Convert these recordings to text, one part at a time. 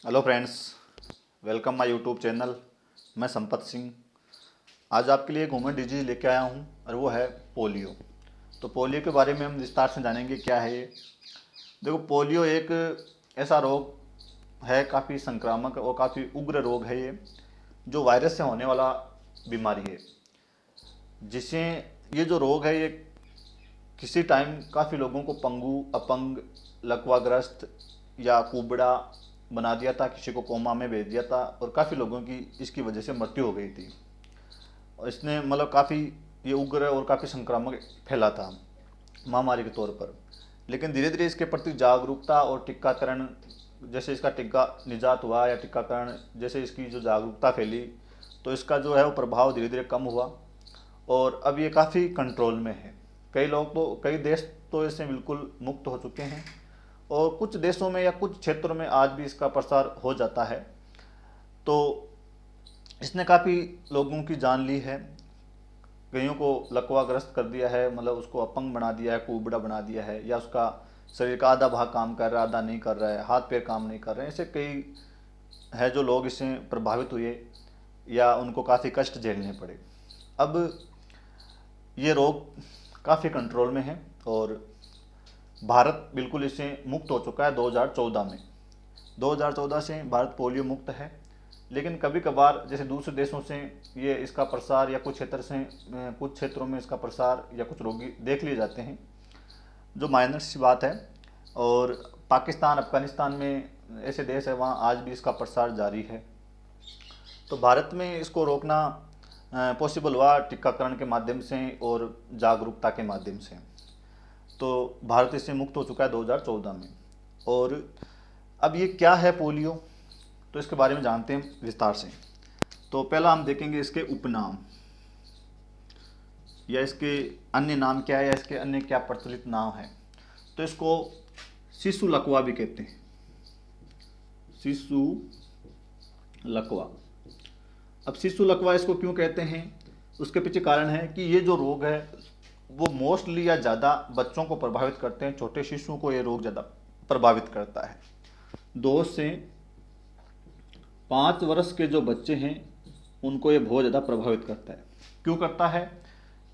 Hello friends, welcome my YouTube channel. मैं संपत सिंह आज आपके लिए एक वुमेन डिजीज लेके आया हूँ और वो है पोलियो। तो पोलियो के बारे में हम विस्तार से जानेंगे क्या है ये। देखो, पोलियो एक ऐसा रोग है, काफ़ी संक्रामक और काफ़ी उग्र रोग है ये, जो वायरस से होने वाला बीमारी है। जिसे ये जो रोग है ये किसी टाइम काफ़ी लोगों को पंगु, अपंग, लकवाग्रस्त या कुबड़ा बना दिया था, किसी को कोमा में भेज दिया था और काफ़ी लोगों की इसकी वजह से मृत्यु हो गई थी। और इसने मतलब काफ़ी ये उग्र और काफ़ी संक्रामक फैला था महामारी के तौर पर। लेकिन धीरे धीरे इसके प्रति जागरूकता और टीकाकरण, जैसे इसका टीका निजात हुआ या टीकाकरण जैसे इसकी जो जागरूकता फैली, तो इसका जो है वो प्रभाव धीरे धीरे कम हुआ और अब ये काफ़ी कंट्रोल में है। कई देश तो इससे बिल्कुल मुक्त हो चुके हैं और कुछ देशों में या कुछ क्षेत्रों में आज भी इसका प्रसार हो जाता है। तो इसने काफ़ी लोगों की जान ली है, कईयों को लकवाग्रस्त कर दिया है, मतलब उसको अपंग बना दिया है, कुबड़ा बना दिया है, या उसका शरीर का आधा भाग काम कर रहा है, आधा नहीं कर रहा है, हाथ पैर काम नहीं कर रहे हैं। ऐसे कई है जो लोग इससे प्रभावित हुए या उनको काफ़ी कष्ट झेलने पड़े। अब ये रोग काफ़ी कंट्रोल में है और भारत बिल्कुल इससे मुक्त हो चुका है 2014 में। 2014 से भारत पोलियो मुक्त है। लेकिन कभी कभार जैसे दूसरे देशों से ये इसका प्रसार या कुछ क्षेत्रों में इसका प्रसार या कुछ रोगी देख लिए जाते हैं, जो माइनर सी बात है। और पाकिस्तान, अफगानिस्तान में ऐसे देश है, वहाँ आज भी इसका प्रसार जारी है। तो भारत में इसको रोकना पॉसिबल हुआ टीकाकरण के माध्यम से और जागरूकता के माध्यम से। तो भारत इससे मुक्त हो चुका है 2014 में। और अब ये क्या है पोलियो, तो इसके बारे में जानते हैं विस्तार से। तो पहला हम देखेंगे इसके उपनाम या इसके अन्य नाम क्या है या इसके अन्य क्या प्रचलित नाम है। तो इसको शिशु लकवा भी कहते हैं, शिशु लकवा। अब शिशु लकवा इसको क्यों कहते हैं, उसके पीछे कारण है कि ये जो रोग है वो मोस्टली या ज़्यादा बच्चों को प्रभावित करते हैं। छोटे शिशुओं को ये रोग ज़्यादा प्रभावित करता है। 2 से 5 वर्ष के जो बच्चे हैं उनको ये बहुत ज़्यादा प्रभावित करता है। क्यों करता है?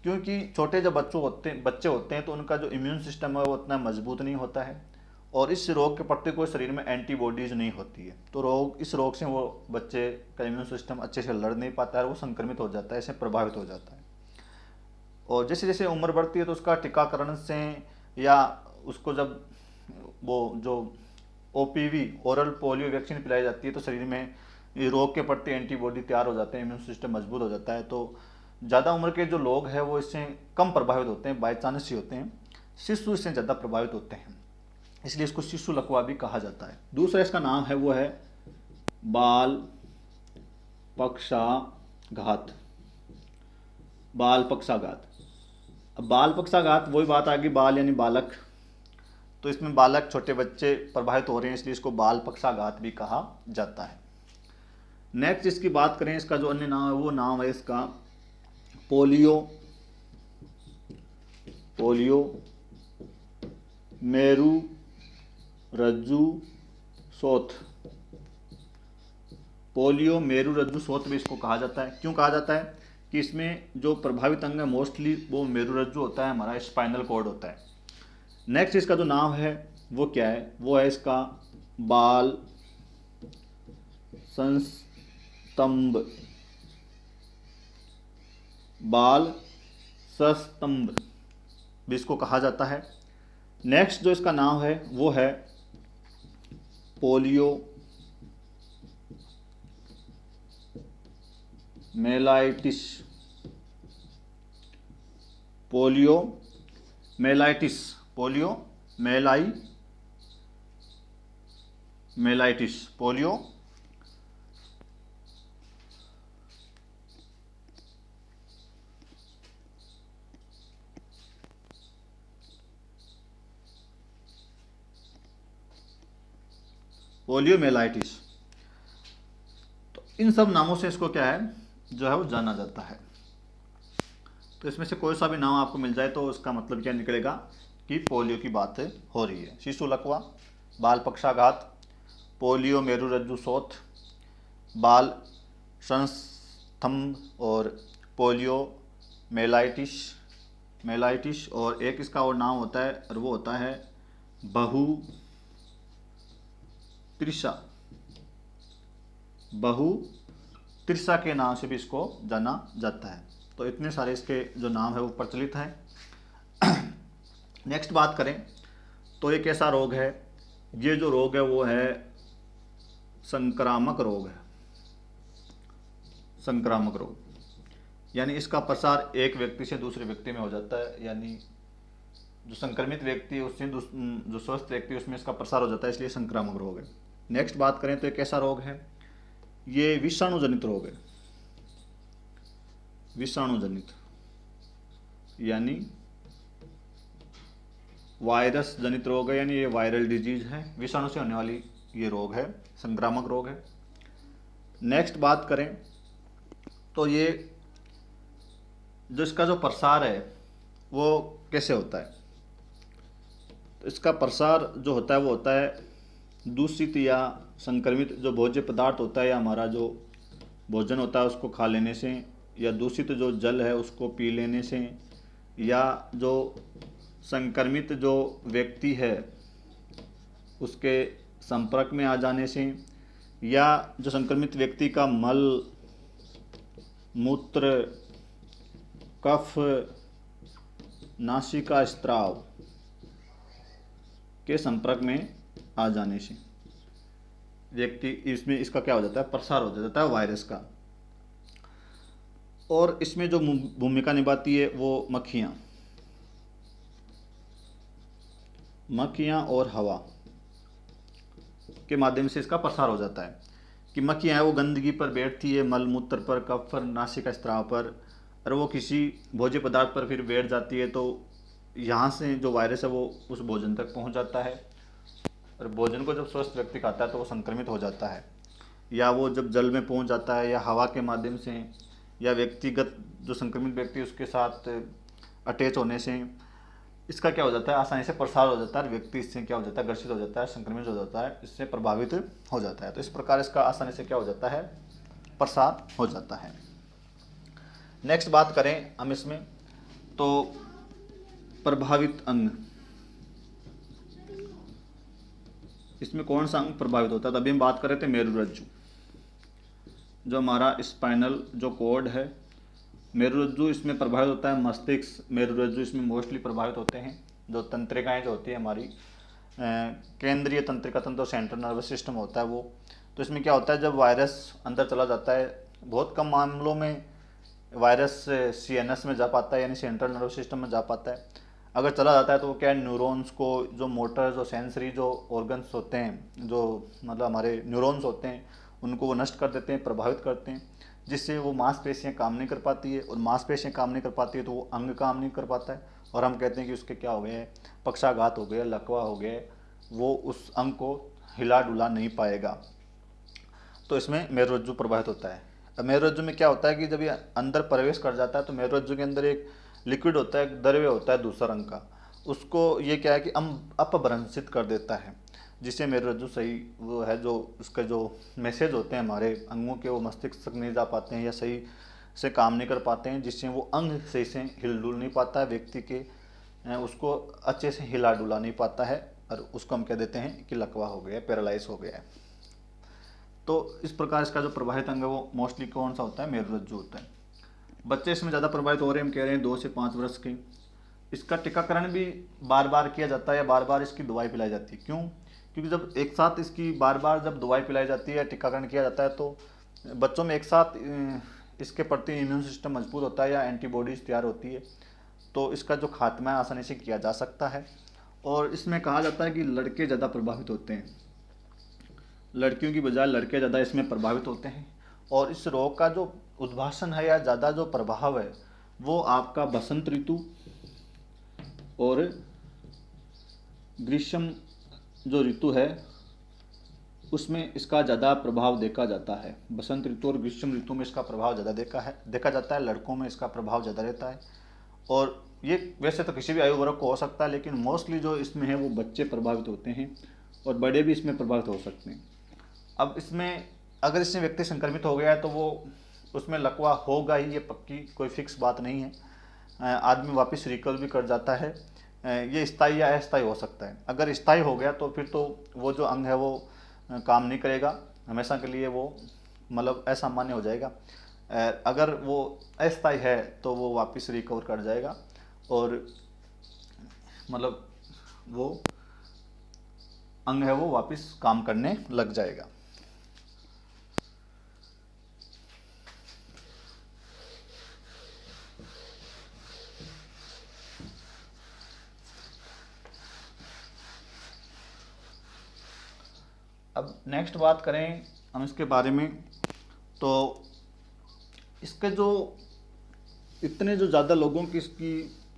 क्योंकि छोटे जब बच्चे होते हैं तो उनका जो इम्यून सिस्टम है वो उतना मजबूत नहीं होता है और इस रोग के प्रति कोई शरीर में एंटीबॉडीज़ नहीं होती है। तो इस रोग से वो बच्चे का इम्यून सिस्टम अच्छे से लड़ नहीं पाता है और वो संक्रमित हो जाता है, इससे प्रभावित हो जाता है। और जैसे जैसे उम्र बढ़ती है तो उसका टीकाकरण से या उसको जब वो जो ओपीवी ओरल पोलियो वैक्सीन पिलाई जाती है तो शरीर में रोग के प्रति एंटीबॉडी तैयार हो जाते हैं, इम्यून सिस्टम मजबूत हो जाता है। तो ज़्यादा उम्र के जो लोग हैं वो इससे कम प्रभावित होते हैं, बाई चांस ही होते हैं। शिशु इससे ज़्यादा प्रभावित होते हैं, इसलिए इसको शिशु लकवा भी कहा जाता है। दूसरा इसका नाम है वो है बाल पक्षाघात। बाल पक्षाघात। अब बाल पक्षाघात वही बात आ गई, बाल यानी बालक, तो इसमें बालक छोटे बच्चे प्रभावित हो रहे हैं, इसलिए इसको बाल पक्षाघात भी कहा जाता है। नेक्स्ट इसकी बात करें, इसका जो अन्य नाम है वो नाम है इसका पोलियो मेरु रज्जु शोथ। पोलियो मेरु रज्जु शोथ भी इसको कहा जाता है। क्यों कहा जाता है? कि इसमें जो प्रभावित अंग है मोस्टली वो मेरु रज्जु होता है, हमारा स्पाइनल कॉर्ड होता है। नेक्स्ट इसका जो नाम है वो क्या है? वो है इसका बाल संस्तंभ। बाल संस्तंभ भी इसको कहा जाता है। नेक्स्ट जो इसका नाम है वो है polio mellitus. Polio mellitus polio mellitus. तो इन सब नामों से इसको क्या है जो है वो जाना जाता है। तो इसमें से कोई सा भी नाम आपको मिल जाए तो उसका मतलब क्या निकलेगा कि पोलियो की बात हो रही है। शिशु लकवा, बाल पक्षाघात पोलियो मेरुरज्जु शोथ, बाल संस्तंभ और पोलियो मेलाइटिस और एक इसका और नाम होता है और वो होता है बहु तिरसा के नाम से भी इसको जाना जाता है। तो इतने सारे इसके जो नाम है वो प्रचलित हैं। नेक्स्ट बात करें तो ये कैसा रोग है। ये जो रोग है वो है संक्रामक रोग है। संक्रामक रोग यानी इसका प्रसार एक व्यक्ति से दूसरे व्यक्ति में हो जाता है, यानी जो संक्रमित व्यक्ति है उससे जो स्वस्थ व्यक्ति है उसमें इसका प्रसार हो जाता है, इसलिए संक्रामक रोग है। नेक्स्ट बात करें तो ये कैसा रोग है। ये विषाणु जनित रोग है। विषाणु जनित यानी वायरस जनित रोग है, यानी ये वायरल डिजीज है, विषाणु से होने वाली ये रोग है, संक्रामक रोग है। नेक्स्ट बात करें तो ये जो इसका जो प्रसार है वो कैसे होता है। तो इसका प्रसार जो होता है वो होता है दूषित या संक्रमित जो भोज्य पदार्थ होता है या हमारा जो भोजन होता है उसको खा लेने से, या दूषित जो जल है उसको पी लेने से, या जो संक्रमित जो व्यक्ति है उसके संपर्क में आ जाने से, या जो संक्रमित व्यक्ति का मल मूत्र कफ नासिका स्त्राव के संपर्क में आ जाने से व्यक्ति इसमें इसका क्या हो जाता है, प्रसार हो जाता है वायरस का। और इसमें जो भूमिका निभाती है वो मक्खियाँ और हवा के माध्यम से इसका प्रसार हो जाता है। कि मक्खियाँ हैं वो गंदगी पर बैठती है, मल मूत्र पर, कफ पर, नासिका स्त्राव पर, और वो किसी भोज्य पदार्थ पर फिर बैठ जाती है, तो यहाँ से जो वायरस है वो उस भोजन तक पहुँच जाता है, और भोजन को जब स्वस्थ व्यक्ति खाता है तो वो संक्रमित हो जाता है, या वो जब जल में पहुँच जाता है, या हवा के माध्यम से, या व्यक्तिगत जो संक्रमित व्यक्ति उसके साथ अटैच होने से इसका क्या हो जाता है, आसानी से प्रसार हो जाता है, व्यक्ति इससे क्या हो जाता है, ग्रसित हो जाता है, संक्रमित हो जाता है, इससे प्रभावित हो जाता है। तो इस प्रकार इसका आसानी से क्या हो जाता है, प्रसार हो जाता है। नेक्स्ट बात करें हम इसमें तो प्रभावित अंग, इसमें कौन सा अंग प्रभावित होता है। तो अभी हम बात कर रहे थे मेरुरज्जु, जो हमारा स्पाइनल जो कॉर्ड है मेरुरज्जु इसमें प्रभावित होता है। मस्तिष्क मेरुरज्जु इसमें मोस्टली प्रभावित होते हैं। जो तंत्रिकाएं जो होती है हमारी केंद्रीय तंत्रिका तंत्र, सेंट्रल नर्वस सिस्टम होता है वो, तो इसमें क्या होता है जब वायरस अंदर चला जाता है, बहुत कम मामलों में वायरस CNS में जा पाता है, यानी सेंट्रल नर्वस सिस्टम में जा पाता है। अगर चला जाता है तो वो क्या है, न्यूरॉन्स को, जो मोटर जो सेंसरी जो ऑर्गन्स होते हैं, जो मतलब हमारे न्यूरॉन्स होते हैं, उनको वो नष्ट कर देते हैं, प्रभावित करते हैं, जिससे वो मांसपेशियाँ काम नहीं कर पाती है, और मांसपेशियाँ काम नहीं कर पाती है तो वो अंग काम नहीं कर पाता है, और हम कहते हैं कि उसके क्या हो गया है, पक्षाघात हो गया, लकवा हो गया, वो उस अंग को हिला डुला नहीं पाएगा। तो इसमें मेरुरज्जु प्रभावित होता है। अब मेरुरज्जु में क्या होता है कि जब ये अंदर प्रवेश कर जाता है तो मेरुरज्जु के अंदर एक लिक्विड होता है, एक द्रव्य होता है दूसरा रंग का, उसको ये क्या है कि अपभ्रंशित कर देता है, जिससे मेरुरज्जु सही वो है, जो उसका जो मैसेज होते हैं हमारे अंगों के, वो मस्तिष्क तक नहीं जा पाते हैं या सही से काम नहीं कर पाते हैं, जिससे वो अंग सही से हिल डुल नहीं पाता है, व्यक्ति के उसको अच्छे से हिला डुला नहीं पाता है, और उसको हम कह देते हैं कि लकवा हो गया, पैरालाइज हो गया है। तो इस प्रकार इसका जो प्रभावित अंग है वो मोस्टली कौन सा होता है, मेरुरज्जु होता है। बच्चे इसमें ज़्यादा प्रभावित हो रहे हैं, हम कह रहे हैं 2 से 5 वर्ष के। इसका टीकाकरण भी बार बार किया जाता है या बार बार इसकी दवाई पिलाई जाती है। क्यों? क्योंकि जब एक साथ इसकी बार बार जब दवाई पिलाई जाती है या टीकाकरण किया जाता है तो बच्चों में एक साथ इसके प्रति इम्यून सिस्टम मजबूत होता है या एंटीबॉडीज तैयार होती है, तो इसका जो खात्मा है आसानी से किया जा सकता है। और इसमें कहा जाता है कि लड़के ज़्यादा प्रभावित होते हैं, लड़कियों की बजाय लड़के ज़्यादा इसमें प्रभावित होते हैं। और इस रोग का जो उद्भाषण है या ज़्यादा जो प्रभाव है वो आपका बसंत ऋतु और ग्रीष्म जो ऋतु है उसमें इसका ज़्यादा प्रभाव देखा जाता है। बसंत ऋतु और ग्रीष्म ऋतु में इसका प्रभाव ज़्यादा देखा जाता है। लड़कों में इसका प्रभाव ज़्यादा रहता है, और ये वैसे तो किसी भी आयु वर्ग को हो सकता है, लेकिन मोस्टली जो इसमें है वो बच्चे प्रभावित होते हैं और बड़े भी इसमें प्रभावित हो सकते हैं। अब इसमें अगर इसमें व्यक्ति संक्रमित हो गया है तो वो उसमें लकवा होगा ही, ये पक्की कोई फिक्स बात नहीं है। आदमी वापस रिकवर भी कर जाता है। ये स्थायी या अस्थायी हो सकता है। अगर स्थायी हो गया तो फिर तो वो जो अंग है वो काम नहीं करेगा, हमेशा के लिए वो मतलब असामान्य हो जाएगा। अगर वो अस्थायी है तो वो वापस रिकवर कर जाएगा और मतलब वो अंग है वो वापस काम करने लग जाएगा। अब नेक्स्ट बात करें हम इसके बारे में, तो इसके जो इतने जो ज़्यादा लोगों की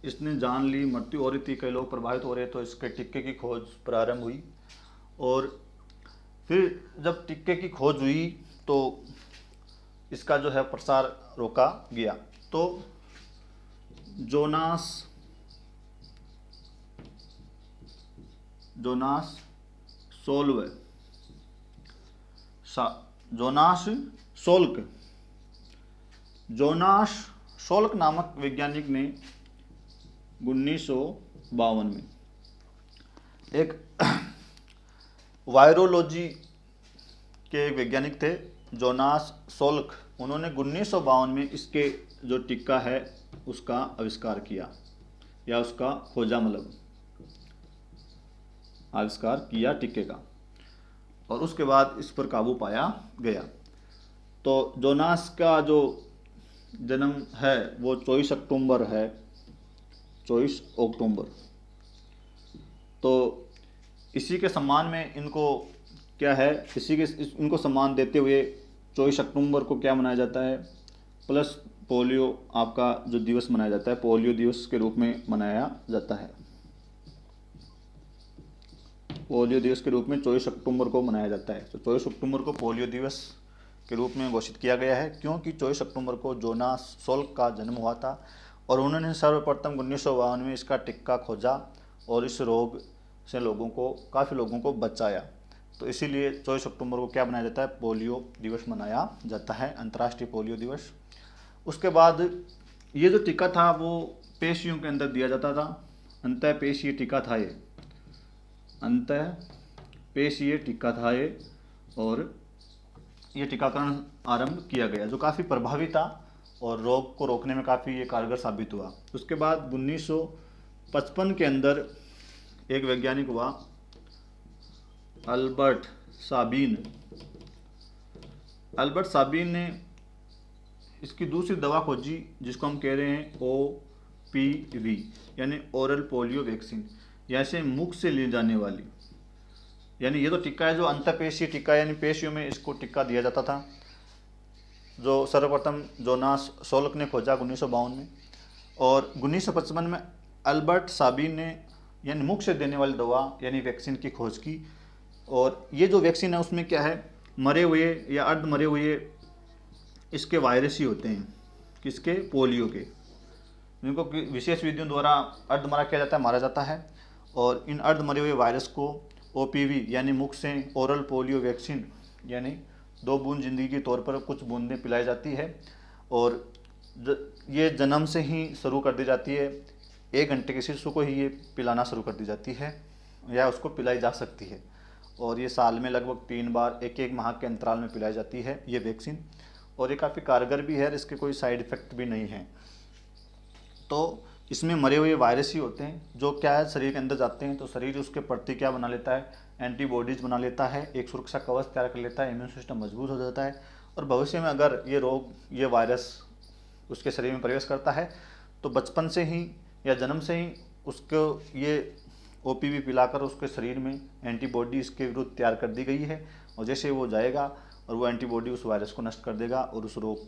इसने जान ली, मृत्यु हो रही थी, कई लोग प्रभावित हो रहे, तो इसके टिक्के की खोज प्रारंभ हुई। और फिर जब टिक्के की खोज हुई तो इसका जो है प्रसार रोका गया। तो जोनास सोल्क नामक वैज्ञानिक ने 1952 में एक वायरोलॉजी के एक वैज्ञानिक थे जोनास सोल्क, उन्होंने 1952 में इसके जो टिक्का है उसका आविष्कार किया या उसका खोजा, मतलब आविष्कार किया टिक्के का, और उसके बाद इस पर काबू पाया गया। तो जोनास का जो जन्म है वो 24 अक्टूबर है, 24 अक्टूबर। तो इसी के सम्मान में इनको क्या है, इनको सम्मान देते हुए 24 अक्टूबर को क्या मनाया जाता है, प्लस पोलियो आपका जो दिवस मनाया जाता है, पोलियो दिवस के रूप में मनाया जाता है। पोलियो दिवस के रूप में 24 अक्टूबर को मनाया जाता है। तो 24 अक्टूबर को पोलियो दिवस के रूप में घोषित किया गया है, क्योंकि 24 अक्टूबर को जोनास सोल्क का जन्म हुआ था और उन्होंने सर्वप्रथम 1952 में इसका टिक्का खोजा और इस रोग से काफ़ी लोगों को बचाया। तो इसीलिए 24 अक्टूबर को क्या मनाया जाता है, पोलियो दिवस मनाया जाता है, अंतर्राष्ट्रीय पोलियो दिवस। उसके बाद ये जो टीका था वो पेशियों के अंदर दिया जाता था, अंतःपेशीय टीका था ये, अंतःपेशीय टीका था ये, और ये टीकाकरण आरंभ किया गया जो काफ़ी प्रभावी था और रोग को रोकने में काफ़ी ये कारगर साबित हुआ। उसके बाद 1955 के अंदर एक वैज्ञानिक हुआ अल्बर्ट साबिन ने इसकी दूसरी दवा खोजी जिसको हम कह रहे हैं OPV यानी ओरल पोलियो वैक्सीन, जैसे मुख से ली जाने वाली, यानी ये तो टीका है जो अंतःपेशीय टीका यानी पेशियों में इसको टीका दिया जाता था, जो सर्वप्रथम जोनास सोल्क ने खोजा 1952 में। और 1955 में अल्बर्ट साबिन ने यानी मुख से देने वाली दवा यानी वैक्सीन की खोज की। और ये जो वैक्सीन है उसमें क्या है, मरे हुए या अर्ध मरे हुए इसके वायरस ही होते हैं, किसके, पोलियो के, जिनको विशेष विधियों द्वारा अर्धमरा किया जाता है, मारा जाता है। और इन अर्ध मरे हुए वायरस को OPV यानी मुख से ओरल पोलियो वैक्सीन यानी 2 बूंद जिंदगी के तौर पर कुछ बूंदें पिलाई जाती है और ये जन्म से ही शुरू कर दी जाती है। 1 घंटे के शिशु को ही ये पिलाना शुरू कर दी जाती है या उसको पिलाई जा सकती है। और ये साल में लगभग 3 बार 1-1 माह के अंतराल में पिलाई जाती है ये वैक्सीन, और ये काफ़ी कारगर भी है और इसके कोई साइड इफ़ेक्ट भी नहीं है। तो इसमें मरे हुए वायरस ही होते हैं जो क्या है, शरीर के अंदर जाते हैं तो शरीर उसके प्रति क्या बना लेता है, एंटीबॉडीज़ बना लेता है, एक सुरक्षा कवच तैयार कर लेता है, इम्यून सिस्टम मजबूत हो जाता है। और भविष्य में अगर ये रोग, ये वायरस उसके शरीर में प्रवेश करता है तो बचपन से ही या जन्म से ही उसको ये OPV पिलाकर उसके शरीर में एंटीबॉडी इसके विरुद्ध तैयार कर दी गई है, और जैसे वो जाएगा और वो एंटीबॉडी उस वायरस को नष्ट कर देगा और उस रोग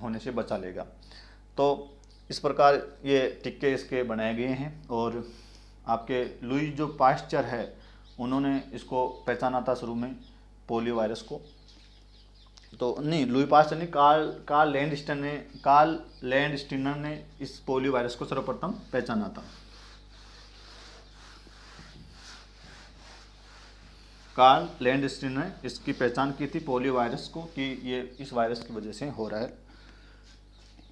होने से बचा लेगा। तो इस प्रकार ये टिक्के इसके बनाए गए हैं। और आपके लुई जो पास्चर है उन्होंने इसको पहचाना था शुरू में पोलियो वायरस को, तो नहीं लुई पास्चर नहीं, कार्ल लैंडस्टीनर ने इस पोलियो वायरस को सर्वप्रथम पहचाना था। कार्ल लैंडस्टीन ने इसकी पहचान की थी पोलियो वायरस को, कि ये इस वायरस की वजह से हो रहा है।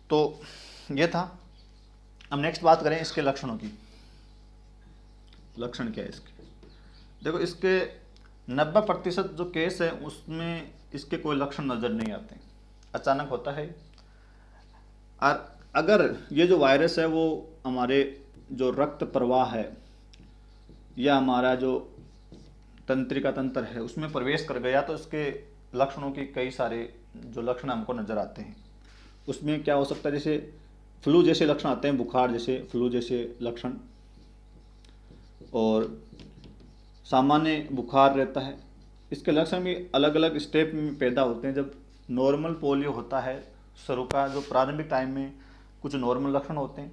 तो ये था। अब नेक्स्ट बात करें इसके लक्षणों की। लक्षण क्या है इसके? देखो, इसके 90% जो केस है उसमें इसके कोई लक्षण नज़र नहीं आते, अचानक होता है। और अगर ये जो वायरस है वो हमारे जो रक्त प्रवाह है या हमारा जो तंत्रिका तंत्र है उसमें प्रवेश कर गया तो इसके लक्षणों की कई सारे जो लक्षण हमको नज़र आते हैं। उसमें क्या हो सकता है, जैसे फ्लू जैसे लक्षण आते हैं, बुखार जैसे, फ्लू जैसे लक्षण, और सामान्य बुखार रहता है। इसके लक्षण भी अलग अलग स्टेप में पैदा होते हैं। जब नॉर्मल पोलियो होता है शुरू का जो प्रारंभिक टाइम में कुछ नॉर्मल लक्षण होते हैं,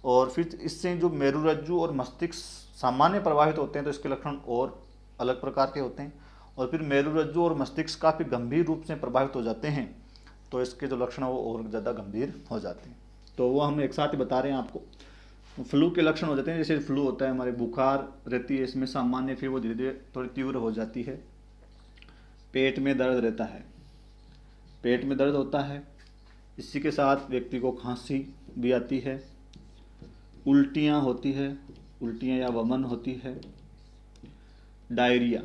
और फिर इससे जो मेरुरज्जु और मस्तिष्क सामान्य प्रभावित होते हैं तो इसके लक्षण और अलग प्रकार के होते हैं, और फिर मेरुरज्जु और मस्तिष्क काफ़ी गंभीर रूप से प्रभावित हो जाते हैं तो इसके जो लक्षण है वो और ज़्यादा गंभीर हो जाते हैं। तो वो हम एक साथ ही बता रहे हैं आपको। फ्लू के लक्षण हो जाते हैं, जैसे फ्लू होता है, हमारे बुखार रहती है इसमें सामान्य, फिर वो धीरे धीरे थोड़ी तीव्र हो जाती है। पेट में दर्द रहता है, पेट में दर्द होता है, इसी के साथ व्यक्ति को खांसी भी आती है, उल्टियाँ होती है, उल्टियाँ या वमन होती है, डायरिया,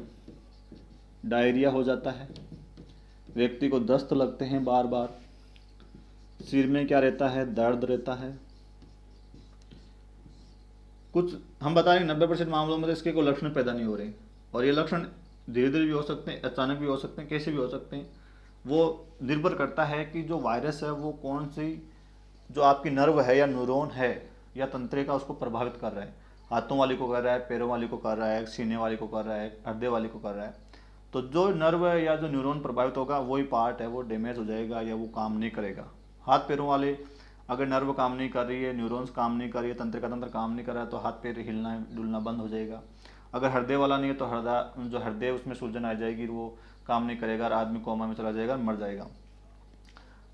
डायरिया हो जाता है, व्यक्ति को दस्त लगते हैं बार बार, सिर में क्या रहता है, दर्द रहता है। कुछ हम बता रहे 90% मामलों में तो इसके कोई लक्षण पैदा नहीं हो रहे, और ये लक्षण धीरे धीरे भी हो सकते हैं, अचानक भी हो सकते हैं, कैसे भी हो सकते हैं। वो निर्भर करता है कि जो वायरस है वो कौन सी जो आपकी नर्व है या न्यूरॉन है या तंत्रिका उसको प्रभावित कर रहा है। हाथों वाली को कर रहा है, पैरों वाली को कर रहा है, सीने वाली को कर रहा है, हृदय वाली को कर रहा है। तो जो नर्व या जो न्यूरॉन प्रभावित होगा वही पार्ट है वो डैमेज हो जाएगा या वो काम नहीं करेगा। हाथ पैरों वाले अगर नर्व काम नहीं कर रही है, न्यूरॉन्स काम नहीं कर रही है, तंत्रिका तंत्र काम नहीं कर रहा है तो हाथ पैर हिलना डुलना बंद हो जाएगा। अगर हृदय वाला नहीं है तो हृदय उसमें सूजन आ जाएगी, वो काम नहीं करेगा और आदमी कोमा में चला जाएगा, मर जाएगा।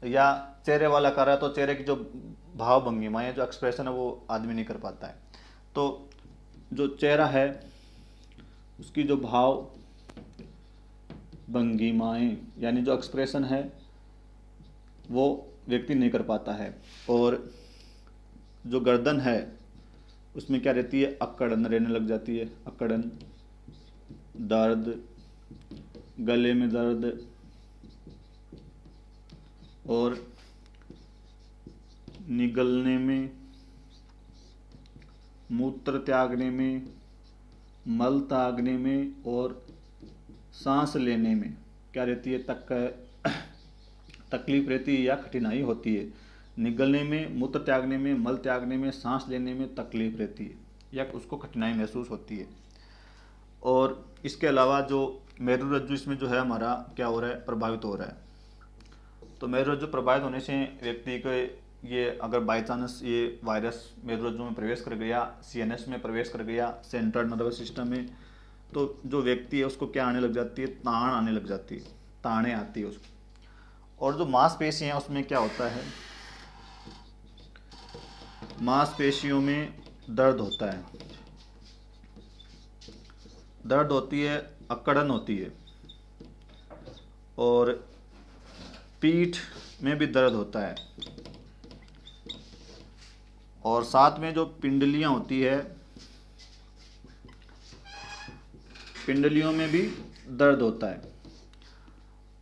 या चेहरे वाला कर रहा है तो चेहरे की जो भाव भंगिमाएँ जो एक्सप्रेशन है वो आदमी नहीं कर पाता है। तो जो चेहरा है उसकी जो भाव भंगिमाएँ यानी जो एक्सप्रेशन है वो व्यक्ति नहीं कर पाता है। और जो गर्दन है उसमें क्या रहती है, अकड़न रहने लग जाती है, अकड़न, दर्द, गले में दर्द, और निगलने में, मूत्र त्यागने में, मल त्यागने में और सांस लेने में क्या रहती है, तकलीफ रहती है या कठिनाई होती है। निगलने में, मूत्र त्यागने में, मल त्यागने में, सांस लेने में तकलीफ रहती है या उसको कठिनाई महसूस होती है। और इसके अलावा जो मेरुरज्जु इसमें जो है हमारा क्या हो रहा है, प्रभावित हो रहा है। तो मेरुरज्जु प्रभावित होने से व्यक्ति को ये अगर बाई चांस ये वायरस मेरुरज्जु में प्रवेश कर गया, सीएनएस में प्रवेश कर गया, सेंट्रल नर्वस सिस्टम में, तो जो व्यक्ति है उसको क्या आने लग जाती है, ताण आने लग जाती है, ताड़ें आती है उसको। और जो मांसपेशियाँ हैं उसमें क्या होता है, मांसपेशियों में दर्द होता है, दर्द होती है, अकड़न होती है, और पीठ में भी दर्द होता है, और साथ में जो पिंडलियाँ होती है, पिंडलियों में भी दर्द होता है।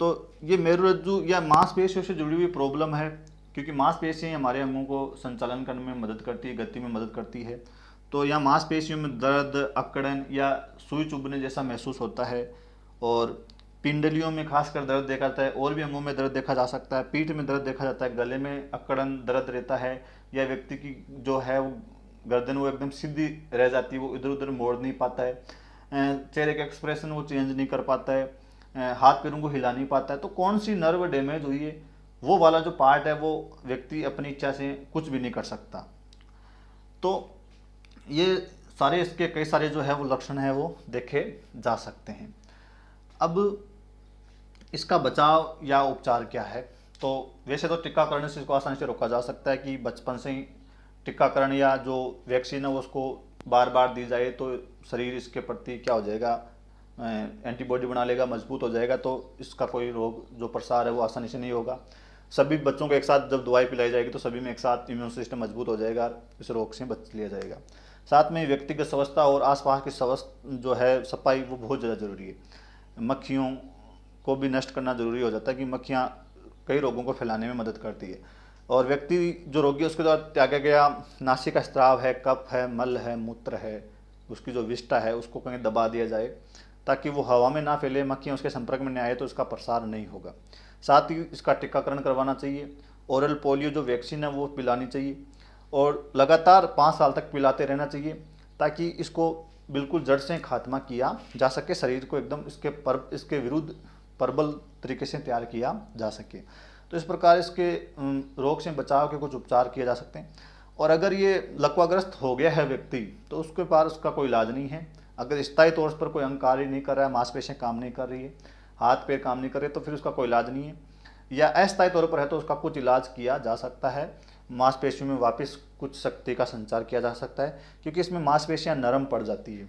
तो ये मेरुरज्जु या मांसपेशियों से जुड़ी हुई प्रॉब्लम है, क्योंकि मांसपेशियाँ हमारे अंगों को संचालन करने में मदद करती है, गति में मदद करती है। तो यहाँ मांसपेशियों में दर्द, अकड़न या सुई चुभने जैसा महसूस होता है, और पिंडलियों में खासकर दर्द देखा जाता है, और भी अंगों में दर्द देखा जा सकता है, पीठ में दर्द देखा जाता है, गले में अकड़न दर्द रहता है, या व्यक्ति की जो है वो गर्दन वो एकदम सीधी रह जाती है, वो इधर उधर मोड़ नहीं पाता है, चेहरे का एक्सप्रेशन वो चेंज नहीं कर पाता है, हाथ पैरों को हिला नहीं पाता है। तो कौन सी नर्व डैमेज हुई है वो वाला जो पार्ट है वो व्यक्ति अपनी इच्छा से कुछ भी नहीं कर सकता। तो ये सारे इसके कई सारे जो है वो लक्षण है वो देखे जा सकते हैं। अब इसका बचाव या उपचार क्या है? तो वैसे तो टीकाकरण से इसको आसानी से रोका जा सकता है कि बचपन से ही टीकाकरण या जो वैक्सीन है वो उसको बार बार दी जाए तो शरीर इसके प्रति क्या हो जाएगा, एंटीबॉडी बना लेगा, मजबूत हो जाएगा, तो इसका कोई रोग जो प्रसार है वो आसानी से नहीं होगा। सभी बच्चों को एक साथ जब दवाई पिलाई जाएगी तो सभी में एक साथ इम्यून सिस्टम मजबूत हो जाएगा, इस रोग से बच लिया जाएगा। साथ में व्यक्तिगत स्वच्छता और आसपास की स्वास्थ्य जो है सफाई वो बहुत ज़्यादा जरूरी है। मक्खियों को भी नष्ट करना जरूरी हो जाता है कि मक्खियाँ कई रोगों को फैलाने में मदद करती है। और व्यक्ति जो रोगी है उसके द्वारा त्यागा गया नासिका स्राव है, कफ है, मल है, मूत्र है, उसकी जो विष्ठा है उसको कहीं दबा दिया जाए ताकि वो हवा में ना फैले, मक्खियाँ उसके संपर्क में नहीं आए तो इसका प्रसार नहीं होगा। साथ ही इसका टीकाकरण करवाना चाहिए। ओरल पोलियो जो वैक्सीन है वो पिलानी चाहिए और लगातार 5 साल तक पिलाते रहना चाहिए ताकि इसको बिल्कुल जड़ से खात्मा किया जा सके, शरीर को एकदम इसके विरुद्ध प्रबल तरीके से तैयार किया जा सके। तो इस प्रकार इसके रोग से बचाव के कुछ उपचार किए जा सकते हैं। और अगर ये लकवाग्रस्त हो गया है व्यक्ति तो उसके पास उसका कोई इलाज नहीं है। अगर स्थायी तौर पर कोई अंग कार्य नहीं कर रहा है, मांसपेशियाँ काम नहीं कर रही है, हाथ पैर काम नहीं कर रहे, तो फिर उसका कोई इलाज नहीं है। या अस्थायी तौर पर है तो उसका कुछ इलाज किया जा सकता है, मांसपेशियों में वापस कुछ शक्ति का संचार किया जा सकता है, क्योंकि इसमें मांसपेशियाँ नरम पड़ जाती है,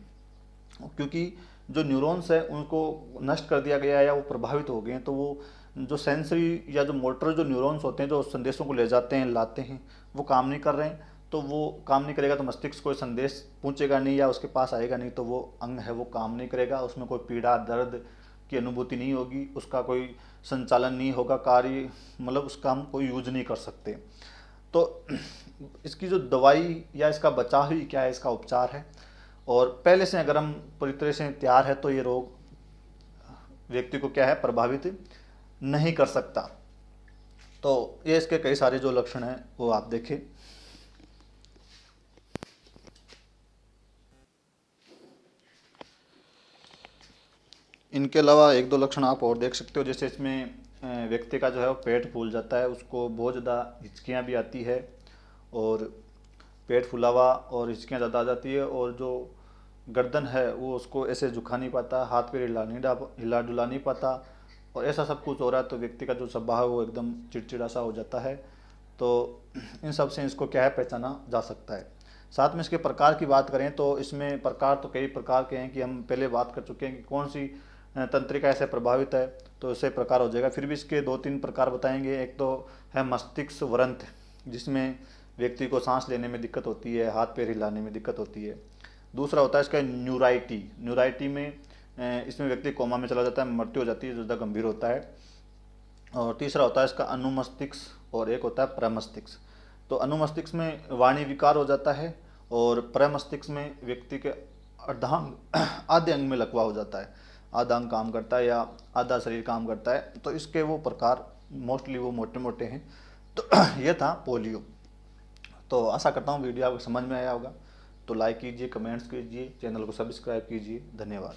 क्योंकि जो न्यूरॉन्स है उनको नष्ट कर दिया गया है या वो प्रभावित हो गए हैं, तो वो जो सेंसरी या जो मोटर जो न्यूरॉन्स होते हैं जो संदेशों को ले जाते हैं लाते हैं वो काम नहीं कर रहे हैं। तो वो काम नहीं करेगा तो मस्तिष्क कोई संदेश पहुंचेगा नहीं या उसके पास आएगा नहीं, तो वो अंग है वो काम नहीं करेगा, उसमें कोई पीड़ा दर्द की अनुभूति नहीं होगी, उसका कोई संचालन नहीं होगा, कार्य मतलब उसका हम कोई यूज नहीं कर सकते। तो इसकी जो दवाई या इसका बचाव ही क्या है, इसका उपचार है। और पहले से अगर हम पूरी तरह से तैयार है तो ये रोग व्यक्ति को क्या है प्रभावित नहीं कर सकता। तो ये इसके कई सारे जो लक्षण हैं वो आप देखें। इनके अलावा एक दो लक्षण आप और देख सकते हो, जैसे इसमें व्यक्ति का जो है वो पेट फूल जाता है, उसको बहुत ज़्यादा हिचकियाँ भी आती है और पेट फूला हुआ और हिचकियाँ ज़्यादा आ जाती है, और जो गर्दन है वो उसको ऐसे झुका नहीं पाता, हाथ पैर हिला डुला नहीं पाता, और ऐसा सब कुछ हो रहा है तो व्यक्ति का जो स्वभाव है वो एकदम चिड़चिड़ा सा हो जाता है। तो इन सब से इसको क्या है पहचाना जा सकता है। साथ में इसके प्रकार की बात करें तो इसमें प्रकार तो कई प्रकार के हैं कि हम पहले बात कर चुके हैं कि कौन सी तंत्रिका ऐसे प्रभावित है, तो इससे प्रकार हो जाएगा। फिर भी इसके 2-3 प्रकार बताएंगे। एक तो है मस्तिष्क वरंत, जिसमें व्यक्ति को सांस लेने में दिक्कत होती है, हाथ पैर हिलाने में दिक्कत होती है। दूसरा होता है इसका न्यूराइटी में इसमें व्यक्ति कोमा में चला जाता है, मृत्यु हो जाती है, जो ज़्यादा गंभीर होता है। और तीसरा होता है इसका अनुमस्तिष्क और एक होता है प्रमस्तिष्क। तो अनुमस्तिष्क में वाणी विकार हो जाता है और प्रमस्तिष्क में व्यक्ति के आधे अंग में लकवा हो जाता है, आधा अंग काम करता है या आधा शरीर काम करता है। तो इसके वो प्रकार मोस्टली वो मोटे मोटे हैं। तो ये था पोलियो। तो आशा करता हूँ वीडियो आपको समझ में आया होगा। तो लाइक कीजिए, कमेंट्स कीजिए, चैनल को सब्सक्राइब कीजिए। धन्यवाद।